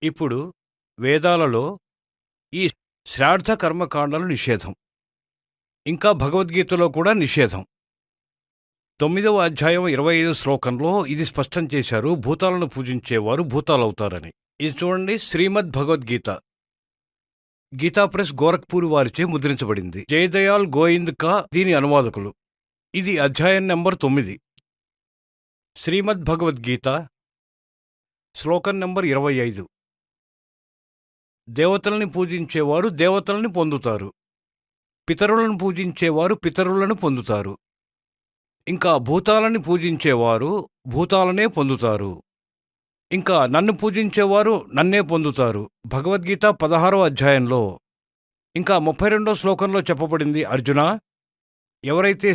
ఇప్పుడు వేదాలలో ఈ శ్రాద్ధ కర్మకాండలు నిషేధం. ఇంకా భగవద్గీతలో కూడా నిషేధం. 9వ అధ్యాయం 25 శ్లోకంలో ఇది స్పష్టం చేశారు. భూతాలను పూజించేవారు భూతాలవుతారని. ఇది చూడండి, శ్రీమద్ భగవద్గీత, గీతా ప్రెస్, గోరఖ్పూర్ వారిచే ముద్రించబడింది. జయదయాల్ గోయింద్ కా దీని అనువాదకులు. ఇది అధ్యాయం నంబర్ 9, శ్రీమద్ భగవద్గీత, శ్లోకం నంబర్ 25. దేవతల్ని పూజించేవారు దేవతల్ని పొందుతారు, పితరులను పూజించేవారు పితరులను పొందుతారు, ఇంకా భూతాలని పూజించేవారు భూతాలనే పొందుతారు, ఇంకా నన్ను పూజించేవారు నన్నే పొందుతారు. భగవద్గీత 16వ అధ్యాయంలో ఇంకా 32వ శ్లోకంలో చెప్పబడింది, అర్జున, ఎవరైతే